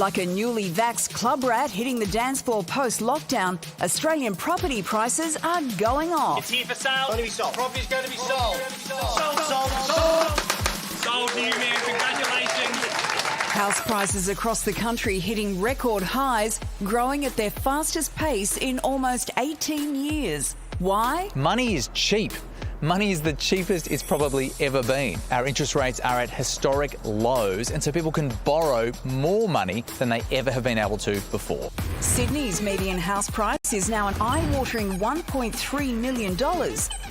Like a newly vaxxed club rat hitting the dance floor post-lockdown, Australian property prices are going off. It's here for sale. Going to be sold. Property's going to be sold. Sold to you, man. Congratulations. House prices across the country hitting record highs, growing at their fastest pace in almost 18 years. Why? Money is cheap. Money is the cheapest it's probably ever been. Our interest rates are at historic lows, and so people can borrow more money than they ever have been able to before. Sydney's median house price is now an eye-watering $1.3 million.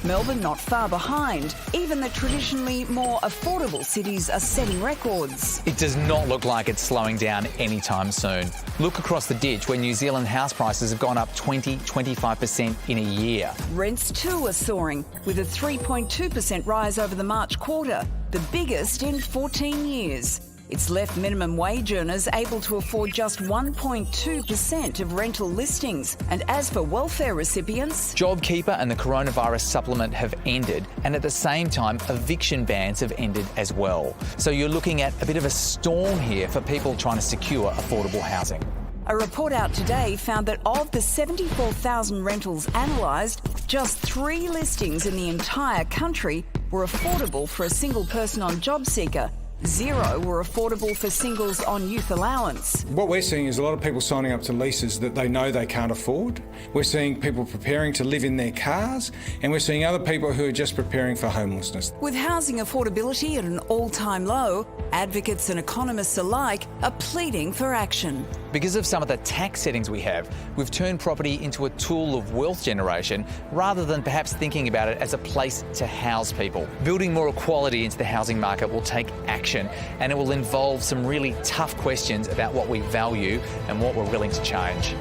Melbourne not far behind. Even the traditionally more affordable cities are setting records. It does not look like it's slowing down anytime soon. Look across the ditch where New Zealand house prices have gone up 20-25% in a year. Rents too are soaring, with a 3.2% rise over the March quarter, the biggest in 14 years. It's left minimum wage earners able to afford just 1.2% of rental listings. And as for welfare recipients, JobKeeper and the coronavirus supplement have ended, and at the same time, eviction bans have ended as well. So you're looking at a bit of a storm here for people trying to secure affordable housing. A report out today found that of the 74,000 rentals analysed, just 3 listings in the entire country were affordable for a single person on JobSeeker. 0 were affordable for singles on youth allowance. What we're seeing is a lot of people signing up to leases that they know they can't afford. We're seeing people preparing to live in their cars, and we're seeing other people who are just preparing for homelessness. With housing affordability at an all-time low, advocates and economists alike are pleading for action. Because of some of the tax settings we have, we've turned property into a tool of wealth generation rather than perhaps thinking about it as a place to house people. Building more equality into the housing market will take action, and it will involve some really tough questions about what we value and what we're willing to change.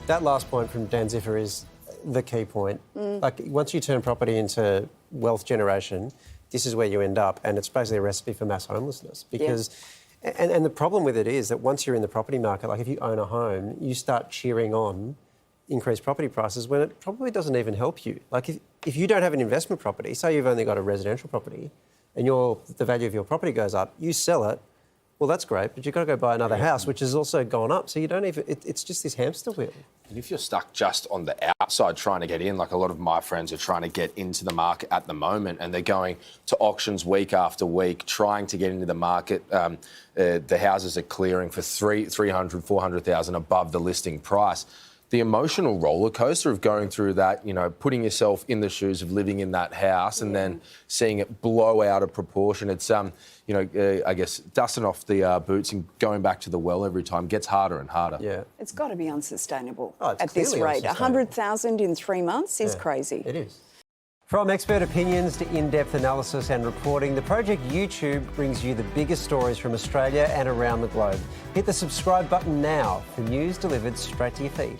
That last point from Dan Ziffer is the key point. Like, once you turn property into wealth generation, this is where you end up, and it's basically a recipe for mass homelessness because... Yeah. And the problem with it is that once you're in the property market, like if you own a home, you start cheering on increased property prices when it probably doesn't even help you. Like if you don't have an investment property, say you've only got a residential property and the value of your property goes up, you sell it, well, that's great, but you've got to go buy another house, which has also gone up. So you don't even... It's just this hamster wheel. And if you're stuck just on the outside trying to get in, like a lot of my friends are trying to get into the market at the moment, and they're going to auctions week after week, trying to get into the market. The houses are clearing for $300,000, $400,000 above the listing price. The emotional roller coaster of going through that, you know, putting yourself in the shoes of living in that house and then seeing it blow out of proportion. It's, I guess, dusting off the boots and going back to the well every time gets harder and harder. Yeah. It's got to be unsustainable at this rate. 100,000 in 3 months is crazy. It is. From expert opinions to in-depth analysis and reporting, the Project YouTube brings you the biggest stories from Australia and around the globe. Hit the subscribe button now for news delivered straight to your feed.